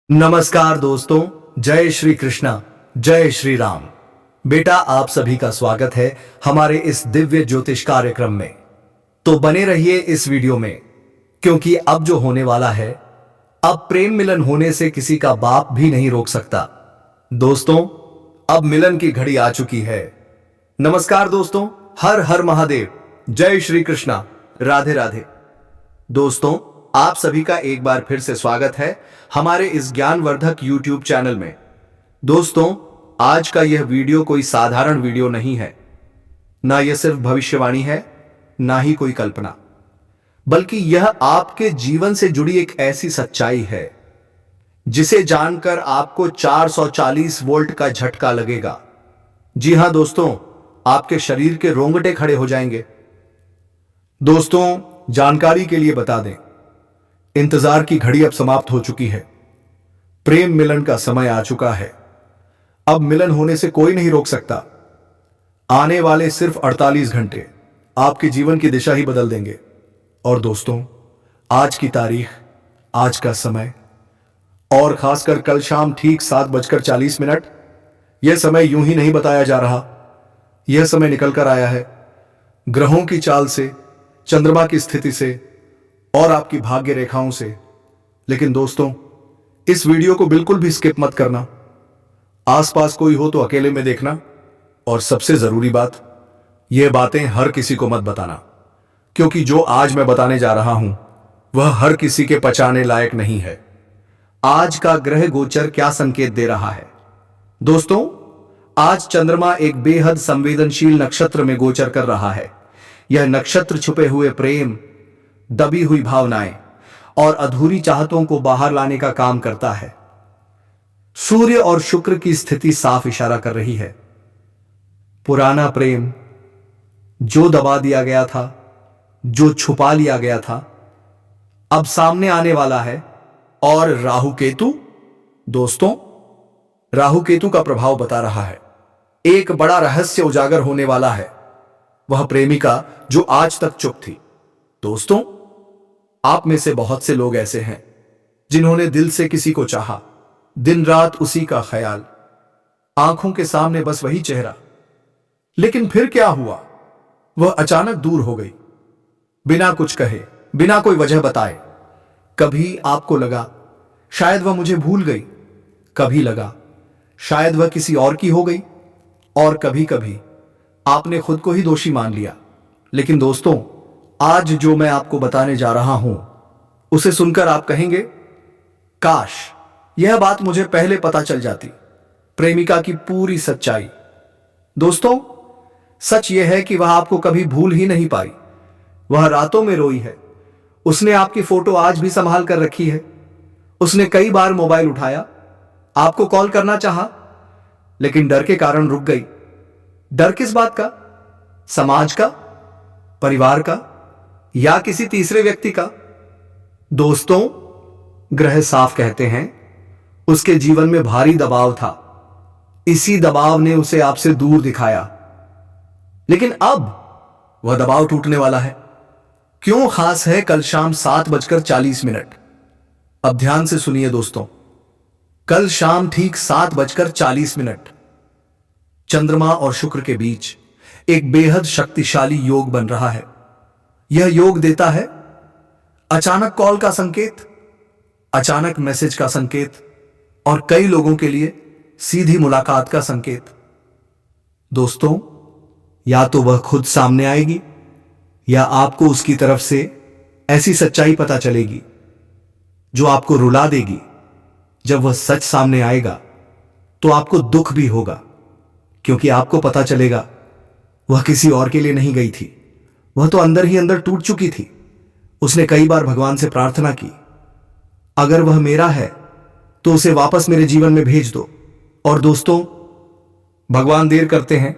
नमस्कार दोस्तों, जय श्री कृष्णा, जय श्री राम। बेटा, आप सभी का स्वागत है हमारे इस दिव्य ज्योतिष कार्यक्रम में। तो बने रहिए इस वीडियो में, क्योंकि अब जो होने वाला है, अब प्रेम मिलन होने से किसी का बाप भी नहीं रोक सकता। दोस्तों, अब मिलन की घड़ी आ चुकी है। नमस्कार दोस्तों, हर हर महादेव, जय श्री कृष्णा, राधे राधे। दोस्तों, आप सभी का एक बार फिर से स्वागत है हमारे इस ज्ञानवर्धक YouTube चैनल में। दोस्तों, आज का यह वीडियो कोई साधारण वीडियो नहीं है। ना यह सिर्फ भविष्यवाणी है, ना ही कोई कल्पना, बल्कि यह आपके जीवन से जुड़ी एक ऐसी सच्चाई है जिसे जानकर आपको 440 वोल्ट का झटका लगेगा। जी हां दोस्तों, आपके शरीर के रोंगटे खड़े हो जाएंगे। दोस्तों, जानकारी के लिए बता दें, इंतजार की घड़ी अब समाप्त हो चुकी है। प्रेम मिलन का समय आ चुका है। अब मिलन होने से कोई नहीं रोक सकता। आने वाले सिर्फ 48 घंटे आपके जीवन की दिशा ही बदल देंगे। और दोस्तों, आज की तारीख, आज का समय और खासकर कल शाम ठीक 7:40, यह समय यूं ही नहीं बताया जा रहा। यह समय निकल कर आया है ग्रहों की चाल से, चंद्रमा की स्थिति से और आपकी भाग्य रेखाओं से। लेकिन दोस्तों, इस वीडियो को बिल्कुल भी स्किप मत करना। आसपास कोई हो तो अकेले में देखना। और सबसे जरूरी बात, यह बातें हर किसी को मत बताना, क्योंकि जो आज मैं बताने जा रहा हूं वह हर किसी के पचाने लायक नहीं है। आज का ग्रह गोचर क्या संकेत दे रहा है? दोस्तों, आज चंद्रमा एक बेहद संवेदनशील नक्षत्र में गोचर कर रहा है। यह नक्षत्र छुपे हुए प्रेम, दबी हुई भावनाएं और अधूरी चाहतों को बाहर लाने का काम करता है। सूर्य और शुक्र की स्थिति साफ इशारा कर रही है। पुराना प्रेम जो दबा दिया गया था, जो छुपा लिया गया था, अब सामने आने वाला है। और राहु केतु, दोस्तों, राहु केतु का प्रभाव बता रहा है एक बड़ा रहस्य उजागर होने वाला है। वह प्रेमिका जो आज तक चुप थी। दोस्तों, आप में से बहुत से लोग ऐसे हैं जिन्होंने दिल से किसी को चाहा, दिन रात उसी का ख्याल, आंखों के सामने बस वही चेहरा। लेकिन फिर क्या हुआ? वह अचानक दूर हो गई, बिना कुछ कहे, बिना कोई वजह बताए। कभी आपको लगा शायद वह मुझे भूल गई, कभी लगा शायद वह किसी और की हो गई, और कभी कभी आपने खुद को ही दोषी मान लिया। लेकिन दोस्तों, आज जो मैं आपको बताने जा रहा हूं, उसे सुनकर आप कहेंगे, काश यह बात मुझे पहले पता चल जाती। प्रेमिका की पूरी सच्चाई। दोस्तों, सच यह है कि वह आपको कभी भूल ही नहीं पाई। वह रातों में रोई है। उसने आपकी फोटो आज भी संभाल कर रखी है। उसने कई बार मोबाइल उठाया, आपको कॉल करना चाहा, लेकिन डर के कारण रुक गई। डर किस बात का? समाज का, परिवार का, या किसी तीसरे व्यक्ति का? दोस्तों, ग्रह साफ कहते हैं उसके जीवन में भारी दबाव था। इसी दबाव ने उसे आपसे दूर दिखाया। लेकिन अब वह दबाव टूटने वाला है। क्यों खास है कल शाम 7:40? अब ध्यान से सुनिए दोस्तों, कल शाम ठीक 7:40 चंद्रमा और शुक्र के बीच एक बेहद शक्तिशाली योग बन रहा है। यह योग देता है अचानक कॉल का संकेत, अचानक मैसेज का संकेत, और कई लोगों के लिए सीधी मुलाकात का संकेत। दोस्तों, या तो वह खुद सामने आएगी, या आपको उसकी तरफ से ऐसी सच्चाई पता चलेगी जो आपको रुला देगी। जब वह सच सामने आएगा तो आपको दुख भी होगा, क्योंकि आपको पता चलेगा वह किसी और के लिए नहीं गई थी। वह तो अंदर ही अंदर टूट चुकी थी। उसने कई बार भगवान से प्रार्थना की, अगर वह मेरा है तो उसे वापस मेरे जीवन में भेज दो। और दोस्तों, भगवान देर करते हैं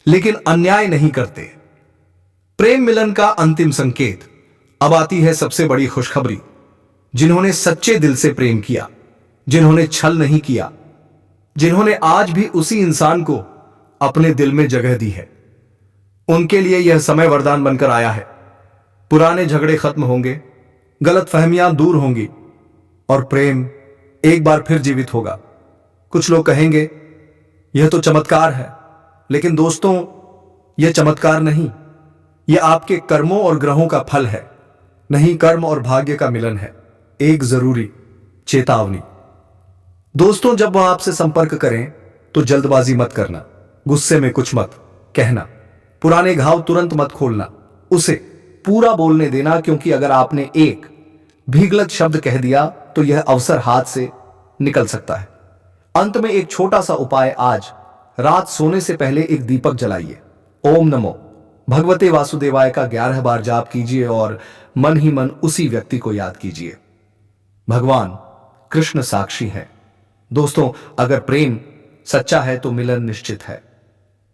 लेकिन अन्याय नहीं करते। प्रेम मिलन का अंतिम संकेत। अब आती है सबसे बड़ी खुशखबरी। जिन्होंने सच्चे दिल से प्रेम किया, जिन्होंने छल नहीं किया, जिन्होंने आज भी उसी इंसान को अपने दिल में जगह दी है, उनके लिए यह समय वरदान बनकर आया है। पुराने झगड़े खत्म होंगे, गलतफहमियां दूर होंगी और प्रेम एक बार फिर जीवित होगा। कुछ लोग कहेंगे यह तो चमत्कार है, लेकिन दोस्तों यह चमत्कार नहीं, यह आपके कर्मों और ग्रहों का फल है। नहीं, कर्म और भाग्य का मिलन है। एक जरूरी चेतावनी। दोस्तों, जब वह आपसे संपर्क करें तो जल्दबाजी मत करना, गुस्से में कुछ मत कहना, पुराने घाव तुरंत मत खोलना, उसे पूरा बोलने देना, क्योंकि अगर आपने एक भी गलत शब्द कह दिया तो यह अवसर हाथ से निकल सकता है। अंत में एक छोटा सा उपाय, आज रात सोने से पहले एक दीपक जलाइए। ओम नमो भगवते वासुदेवाय का 11 बार जाप कीजिए और मन ही मन उसी व्यक्ति को याद कीजिए। भगवान कृष्ण साक्षी है। दोस्तों, अगर प्रेम सच्चा है तो मिलन निश्चित है।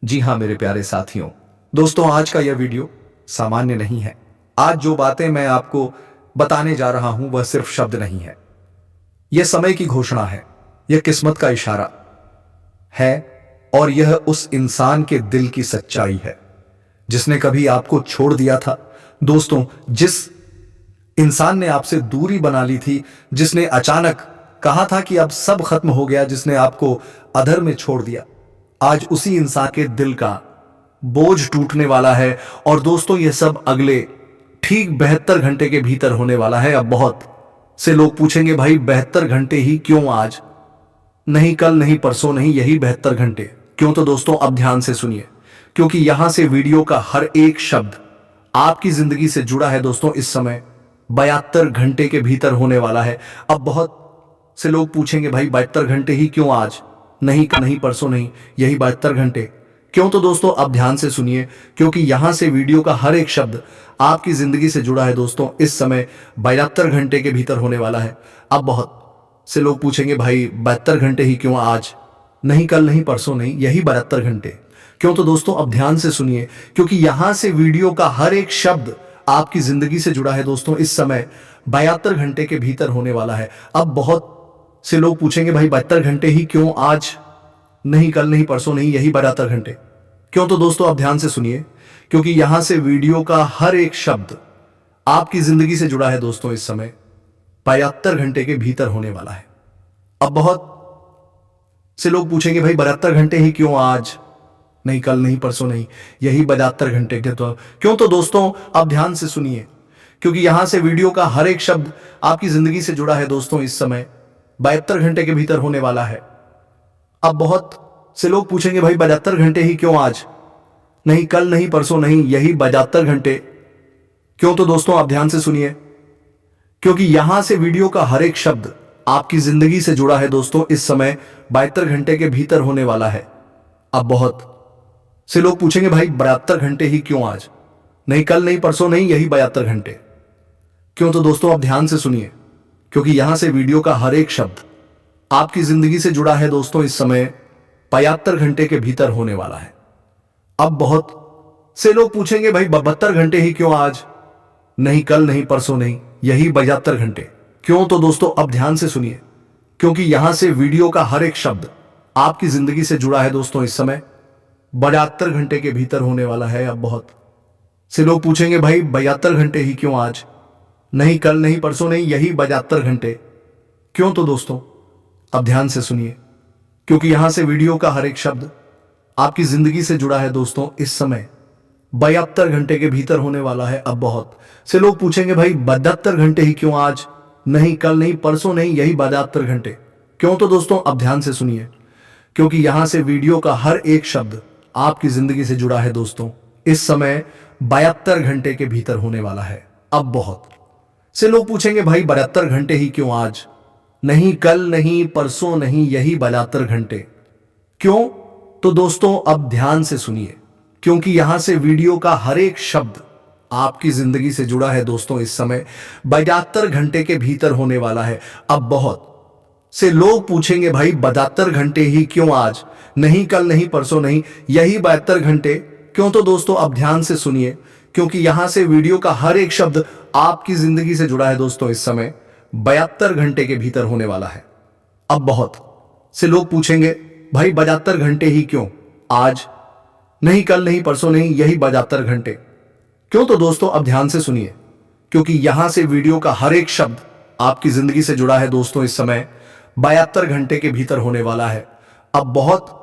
जी हां मेरे प्यारे साथियों, दोस्तों आज का यह वीडियो सामान्य नहीं है। आज जो बातें मैं आपको बताने जा रहा हूं वह सिर्फ शब्द नहीं है, यह समय की घोषणा है, यह किस्मत का इशारा है और यह उस इंसान के दिल की सच्चाई है जिसने कभी आपको छोड़ दिया था। दोस्तों, जिस इंसान ने आपसे दूरी बना ली थी, जिसने अचानक कहा था कि अब सब खत्म हो गया, जिसने आपको अधर में छोड़ दिया, आज उसी इंसान के दिल का बोझ टूटने वाला है। और दोस्तों, यह सब अगले ठीक 72 घंटे के भीतर होने वाला है। अब बहुत से लोग पूछेंगे, भाई 72 घंटे ही क्यों? आज नहीं, कल नहीं, परसों नहीं, यही 72 घंटे क्यों? तो दोस्तों अब ध्यान से सुनिए, क्योंकि यहां से वीडियो का हर एक शब्द आपकी जिंदगी से जुड़ा है। दोस्तों, इस समय 72 घंटे के भीतर होने वाला है। अब बहुत से लोग पूछेंगे, भाई 72 घंटे ही क्यों? आज नहीं, कल नहीं, परसों नहीं, यही 72 घंटे क्यों? तो दोस्तों अब ध्यान से सुनिए, क्योंकि यहां से वीडियो का हर एक शब्द आपकी जिंदगी से जुड़ा है। दोस्तों, इस समय 72 घंटे के भीतर होने वाला है। अब बहुत से लोग पूछेंगे, भाई 72 घंटे ही क्यों? आज नहीं, कल नहीं, परसों नहीं, यही 72 घंटे क्यों? तो दोस्तों अब ध्यान से सुनिए, क्योंकि यहां से वीडियो का हर एक शब्द आपकी जिंदगी से जुड़ा है। दोस्तों, इस समय 72 घंटे के भीतर होने वाला है। अब बहुत से लोग पूछेंगे, भाई 72 घंटे ही क्यों? आज नहीं, कल नहीं, परसों नहीं, यही 72 घंटे क्यों? तो दोस्तों अब ध्यान से सुनिए, क्योंकि यहां से वीडियो का हर एक शब्द आपकी जिंदगी से जुड़ा है। दोस्तों, इस समय 72 घंटे के भीतर होने वाला है। अब बहुत से लोग पूछेंगे, भाई 72 घंटे ही क्यों? आज नहीं, कल नहीं, परसों नहीं, यही 72 घंटे क्यों? तो दोस्तों अब ध्यान से सुनिए, क्योंकि यहां से वीडियो का हर एक शब्द आपकी जिंदगी से जुड़ा है। दोस्तों, इस समय 72 घंटे के भीतर होने वाला है। अब बहुत से लोग पूछेंगे, भाई 72 घंटे ही क्यों? आज नहीं, कल नहीं, परसों नहीं, यही 72 घंटे क्यों? तो दोस्तों आप ध्यान से सुनिए, क्योंकि यहां से वीडियो का हर एक शब्द आपकी जिंदगी से जुड़ा है। दोस्तों, इस समय 72 घंटे के भीतर होने वाला है। अब बहुत से लोग पूछेंगे, भाई 72 घंटे ही क्यों? आज नहीं, कल नहीं, परसों नहीं, यही 72 घंटे क्यों? तो दोस्तों आप ध्यान से सुनिए, क्योंकि यहां से वीडियो का हर एक शब्द आपकी जिंदगी से जुड़ा है। दोस्तों, इस समय 72 घंटे के भीतर होने वाला है। अब बहुत से लोग पूछेंगे, भाई 72 घंटे ही क्यों? आज नहीं, कल नहीं, परसों नहीं, यही 72 घंटे क्यों? तो दोस्तों अब ध्यान से सुनिए, क्योंकि यहां से वीडियो का हर एक शब्द आपकी जिंदगी से जुड़ा है। दोस्तों, इस समय 72 घंटे के भीतर होने वाला है। अब बहुत से लोग पूछेंगे, भाई 72 घंटे ही क्यों? आज नहीं, कल नहीं, परसों नहीं, यही 72 घंटे क्यों? तो दोस्तों अब ध्यान से सुनिए, क्योंकि यहां से वीडियो का हर एक शब्द आपकी जिंदगी से जुड़ा है। दोस्तों, इस समय 72 घंटे के भीतर होने वाला है। अब बहुत से लोग पूछेंगे, भाई 72 घंटे ही क्यों? आज नहीं, कल नहीं, परसों नहीं, यही 72 घंटे क्यों? तो दोस्तों अब ध्यान से सुनिए, क्योंकि यहां से वीडियो का हर एक शब्द आपकी जिंदगी से जुड़ा है। दोस्तों, इस समय 72 घंटे के भीतर होने वाला है। अब बहुत से लोग पूछेंगे, भाई 72 घंटे ही क्यों? आज नहीं, कल नहीं, परसों नहीं, यही 72 घंटे क्यों? तो दोस्तों अब ध्यान से सुनिए, क्योंकि यहां से वीडियो का हर एक शब्द आपकी जिंदगी से जुड़ा है। दोस्तों, इस समय 72 घंटे के भीतर होने वाला है। अब बहुत से लोग पूछेंगे, भाई 72 घंटे ही क्यों? आज नहीं, कल नहीं, परसों नहीं, यही 72 घंटे क्यों? तो दोस्तों अब ध्यान से सुनिए, क्योंकि यहां से वीडियो का हर एक शब्द आपकी जिंदगी से जुड़ा है। दोस्तों, इस समय 72 घंटे के भीतर होने वाला है। अब बहुत से लोग पूछेंगे, भाई 72 घंटे ही क्यों? आज नहीं, कल नहीं, परसों नहीं, यही 72 घंटे क्यों? तो दोस्तों अब ध्यान से सुनिए, क्योंकि यहां से वीडियो का हर एक शब्द आपकी जिंदगी से जुड़ा है। दोस्तों, इस समय 72 घंटे के भीतर होने वाला है। अब बहुत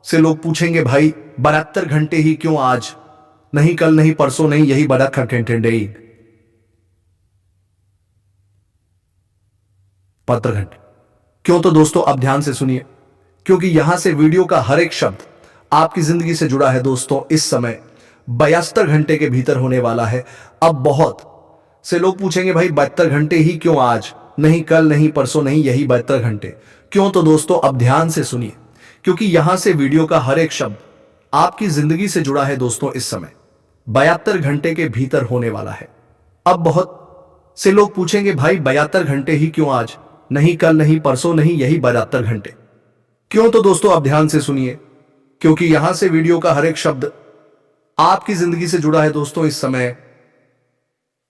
से लोग पूछेंगे, भाई 72 घंटे ही क्यों? आज नहीं, कल नहीं, परसों नहीं, यही 72 घंटे क्यों? तो दोस्तों अब ध्यान से सुनिए, क्योंकि यहां से वीडियो का हर एक शब्द आपकी जिंदगी से जुड़ा है। दोस्तों इस समय 72 घंटे के भीतर होने वाला है। अब बहुत से लोग पूछेंगे, भाई 72 घंटे ही क्यों? आज नहीं, कल नहीं, परसों नहीं, यही 72 घंटे क्यों? तो दोस्तों अब ध्यान से सुनिए, क्योंकि यहां से वीडियो का हर एक शब्द आपकी जिंदगी से जुड़ा है। दोस्तों इस समय 72 घंटे के भीतर होने वाला है। अब बहुत से लोग पूछेंगे, भाई 72 घंटे ही क्यों? आज नहीं, कल नहीं, परसों नहीं, यही 72 घंटे क्यों? तो दोस्तों अब ध्यान से सुनिए, क्योंकि यहां से वीडियो का हर एक शब्द आपकी जिंदगी से जुड़ा है। दोस्तों इस समय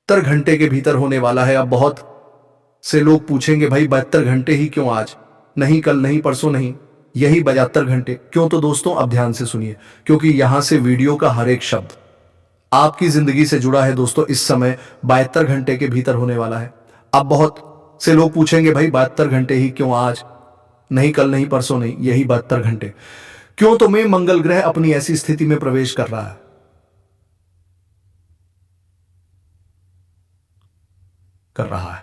72 घंटे के भीतर होने वाला है। अब बहुत से लोग पूछेंगे, भाई 72 घंटे ही क्यों? आज नहीं, कल नहीं, परसों नहीं, यही 72 घंटे क्यों? तो दोस्तों अब ध्यान से सुनिए, क्योंकि यहां से वीडियो का हर एक शब्द आपकी जिंदगी से जुड़ा है। दोस्तों इस समय 72 घंटे के भीतर होने वाला है। अब बहुत से लोग पूछेंगे, भाई 72 घंटे ही क्यों? आज नहीं, कल नहीं, परसों नहीं, यही 72 घंटे क्यों? तो मैं मंगल ग्रह अपनी ऐसी स्थिति में प्रवेश कर रहा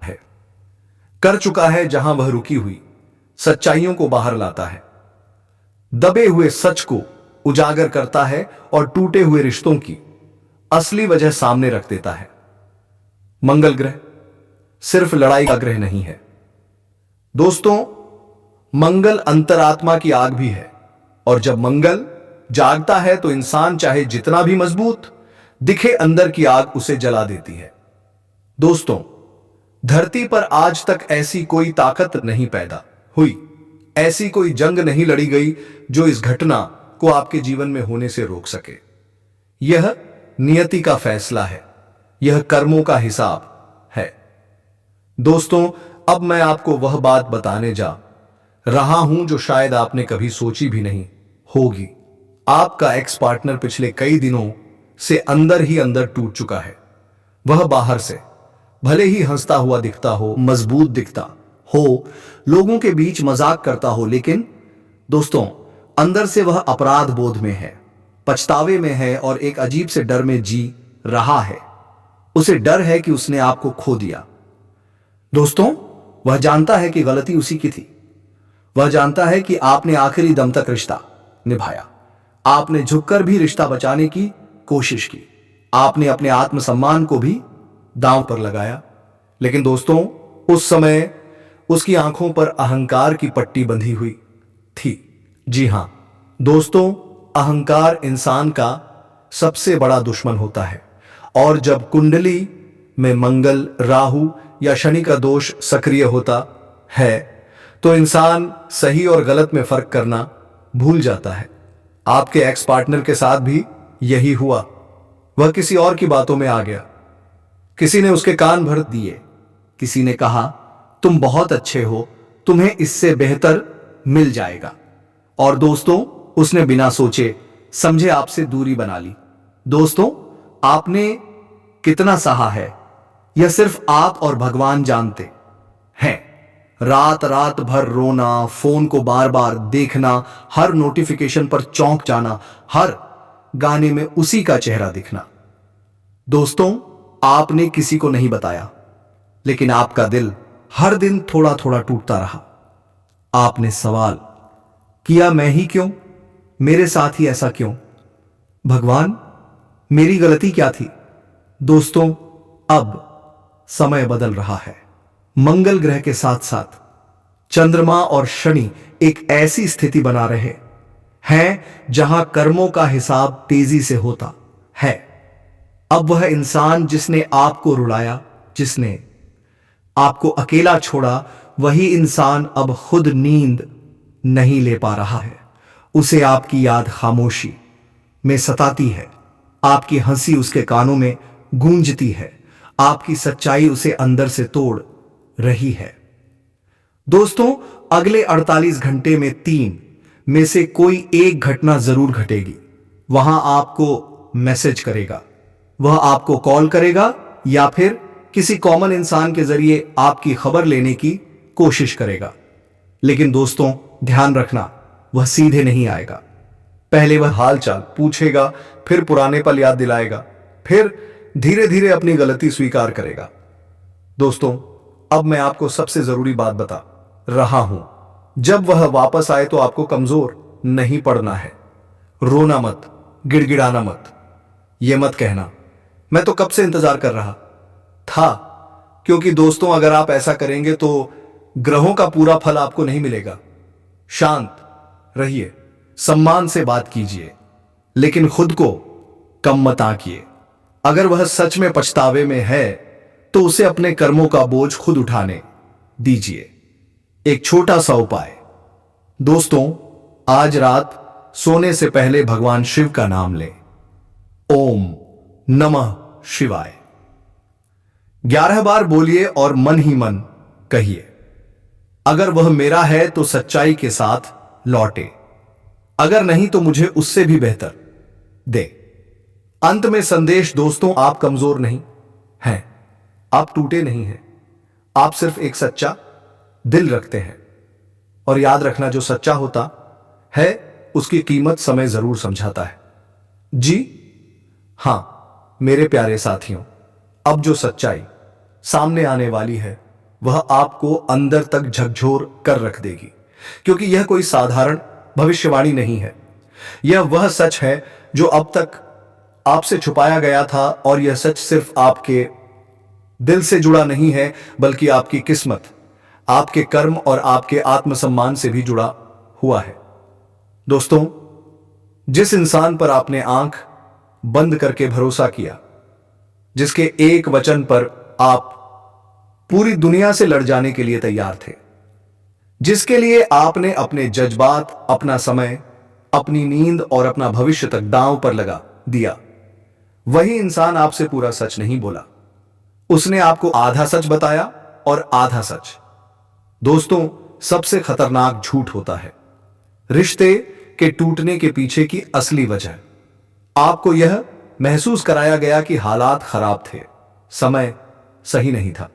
है, कर चुका है जहां वह रुकी हुई सच्चाइयों को बाहर लाता है, दबे हुए सच को उजागर करता है और टूटे हुए रिश्तों की असली वजह सामने रख देता है। मंगल ग्रह सिर्फ लड़ाई का ग्रह नहीं है दोस्तों, मंगल अंतरात्मा की आग भी है। और जब मंगल जागता है तो इंसान चाहे जितना भी मजबूत दिखे, अंदर की आग उसे जला देती है। दोस्तों धरती पर आज तक ऐसी कोई ताकत नहीं पैदा हुई, ऐसी कोई जंग नहीं लड़ी गई जो इस घटना को आपके जीवन में होने से रोक सके। यह नियति का फैसला है, यह कर्मों का हिसाब है। दोस्तों अब मैं आपको वह बात बताने जा रहा हूं जो शायद आपने कभी सोची भी नहीं होगी। आपका एक्स पार्टनर पिछले कई दिनों से अंदर ही अंदर टूट चुका है। वह बाहर से भले ही हंसता हुआ दिखता हो, मजबूत दिखता हो, लोगों के बीच मजाक करता हो, लेकिन दोस्तों अंदर से वह अपराध बोध में है, पछतावे में है और एक अजीब से डर में जी रहा है। उसे डर है कि उसने आपको खो दिया। दोस्तों वह जानता है कि गलती उसी की थी, वह जानता है कि आपने आखिरी दम तक रिश्ता निभाया, आपने झुककर भी रिश्ता बचाने की कोशिश की, आपने अपने आत्मसम्मान को भी दांव पर लगाया। लेकिन दोस्तों उस समय उसकी आंखों पर अहंकार की पट्टी बंधी हुई थी। जी हां दोस्तों, अहंकार इंसान का सबसे बड़ा दुश्मन होता है। और जब कुंडली में मंगल, राहु या शनि का दोष सक्रिय होता है तो इंसान सही और गलत में फर्क करना भूल जाता है। आपके एक्स पार्टनर के साथ भी यही हुआ। वह किसी और की बातों में आ गया, किसी ने उसके कान भर दिए, किसी ने कहा तुम बहुत अच्छे हो, तुम्हें इससे बेहतर मिल जाएगा, और दोस्तों उसने बिना सोचे समझे आपसे दूरी बना ली। दोस्तों आपने कितना सहा है यह सिर्फ आप और भगवान जानते हैं। रात रात भर रोना, फोन को बार बार देखना, हर नोटिफिकेशन पर चौंक जाना, हर गाने में उसी का चेहरा दिखना। दोस्तों आपने किसी को नहीं बताया, लेकिन आपका दिल हर दिन थोड़ा थोड़ा टूटता रहा। आपने सवाल किया, मैं ही क्यों, मेरे साथ ही ऐसा क्यों, भगवान मेरी गलती क्या थी। दोस्तों अब समय बदल रहा है। मंगल ग्रह के साथ साथ चंद्रमा और शनि एक ऐसी स्थिति बना रहे हैं जहां कर्मों का हिसाब तेजी से होता है। अब वह इंसान जिसने आपको रुलाया, जिसने आपको अकेला छोड़ा, वही इंसान अब खुद नींद नहीं ले पा रहा है। उसे आपकी याद खामोशी में सताती है, आपकी हंसी उसके कानों में गूंजती है, आपकी सच्चाई उसे अंदर से तोड़ रही है। दोस्तों अगले 48 घंटे में 3 में से कोई एक घटना जरूर घटेगी। वहां आपको मैसेज करेगा, वह आपको कॉल करेगा या फिर किसी कॉमन इंसान के जरिए आपकी खबर लेने की कोशिश करेगा। लेकिन दोस्तों ध्यान रखना, वह सीधे नहीं आएगा। पहले वह हाल चाल पूछेगा, फिर पुराने पल याद दिलाएगा, फिर धीरे धीरे अपनी गलती स्वीकार करेगा। दोस्तों, अब मैं आपको सबसे जरूरी बात बता रहा हूं। जब वह वापस आए तो आपको कमजोर नहीं पड़ना है। रोना मत, गिड़गिड़ाना मत, यह मत कहना मैं तो कब से इंतजार कर रहा था, क्योंकि दोस्तों अगर आप ऐसा करेंगे तो ग्रहों का पूरा फल आपको नहीं मिलेगा। शांत रहिए, सम्मान से बात कीजिए, लेकिन खुद को कम मत आंकिए। अगर वह सच में पछतावे में है तो उसे अपने कर्मों का बोझ खुद उठाने दीजिए। एक छोटा सा उपाय, दोस्तों आज रात सोने से पहले भगवान शिव का नाम लें। ओम नमः शिवाय 11 बार बोलिए और मन ही मन कहिए। अगर वह मेरा है तो सच्चाई के साथ लौटे, अगर नहीं तो मुझे उससे भी बेहतर दे। अंत में संदेश दोस्तों, आप कमजोर नहीं हैं, आप टूटे नहीं हैं, आप सिर्फ एक सच्चा दिल रखते हैं। और याद रखना, जो सच्चा होता है उसकी कीमत समय जरूर समझाता है। जी हां मेरे प्यारे साथियों, अब जो सच्चाई सामने आने वाली है वह आपको अंदर तक झकझोर कर रख देगी, क्योंकि यह कोई साधारण भविष्यवाणी नहीं है। यह वह सच है जो अब तक आपसे छुपाया गया था, और यह सच सिर्फ आपके दिल से जुड़ा नहीं है, बल्कि आपकी किस्मत, आपके कर्म और आपके आत्मसम्मान से भी जुड़ा हुआ है। दोस्तों, जिस इंसान पर आपने आंख बंद करके भरोसा किया, जिसके एक वचन पर आप पूरी दुनिया से लड़ जाने के लिए तैयार थे, जिसके लिए आपने अपने जज्बात, अपना समय, अपनी नींद और अपना भविष्य तक दांव पर लगा दिया, वही इंसान आपसे पूरा सच नहीं बोला। उसने आपको आधा सच बताया और आधा सच। दोस्तों, सबसे खतरनाक झूठ होता है रिश्ते के टूटने के पीछे की असली वजह। आपको यह महसूस कराया गया कि हालात खराब थे, समय सही नहीं था,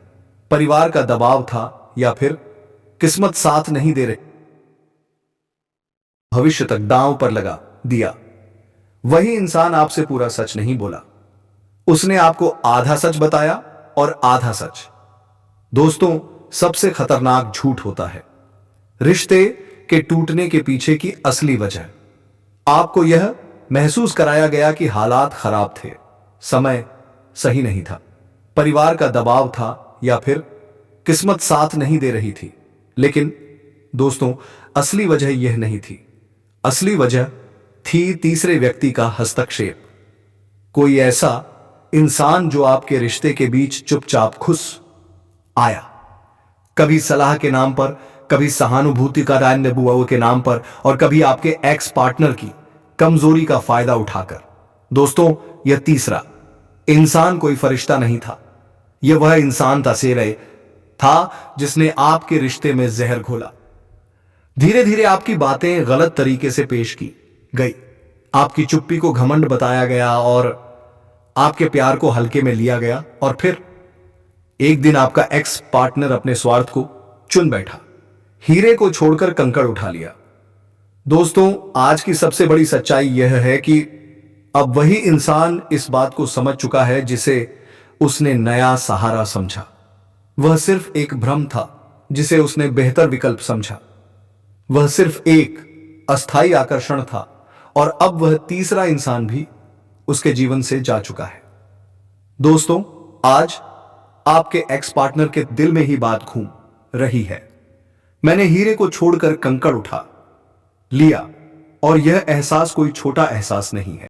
परिवार का दबाव था, या फिर किस्मत साथ नहीं दे रही, भविष्य तक दांव पर लगा दिया। वही इंसान आपसे पूरा सच नहीं बोला, उसने आपको आधा सच बताया और आधा सच। दोस्तों, सबसे खतरनाक झूठ होता है रिश्ते के टूटने के पीछे की असली वजह। आपको यह महसूस कराया गया कि हालात खराब थे, समय सही नहीं था, परिवार का दबाव था, या फिर किस्मत साथ नहीं दे रही थी। लेकिन दोस्तों, असली वजह यह नहीं थी। असली वजह थी तीसरे व्यक्ति का हस्तक्षेप। कोई ऐसा इंसान जो आपके रिश्ते के बीच चुपचाप घुस आया, कभी सलाह के नाम पर, कभी सहानुभूति का दान के नाम पर, और कभी आपके एक्स पार्टनर की कमजोरी का फायदा उठाकर। दोस्तों, यह तीसरा इंसान कोई फरिश्ता नहीं था, यह वह इंसान तसेरे था जिसने आपके रिश्ते में जहर घोला। धीरे धीरे आपकी बातें गलत तरीके से पेश की गई, आपकी चुप्पी को घमंड बताया गया और आपके प्यार को हल्के में लिया गया, और फिर एक दिन आपका एक्स पार्टनर अपने स्वार्थ को चुन बैठा, हीरे को छोड़कर कंकड़ उठा लिया। दोस्तों, आज की सबसे बड़ी सच्चाई यह है कि अब वही इंसान इस बात को समझ चुका है जिसे उसने नया सहारा समझा। वह सिर्फ एक भ्रम था जिसे उसने बेहतर विकल्प समझा। वह सिर्फ एक अस्थायी आकर्षण था, और अब वह तीसरा इंसान भी उसके जीवन से जा चुका है। दोस्तों, आज आपके एक्स पार्टनर के दिल में ही बात घूम रही है, मैंने हीरे को छोड़कर कंकड़ उठा लिया, और यह एहसास कोई छोटा एहसास नहीं है।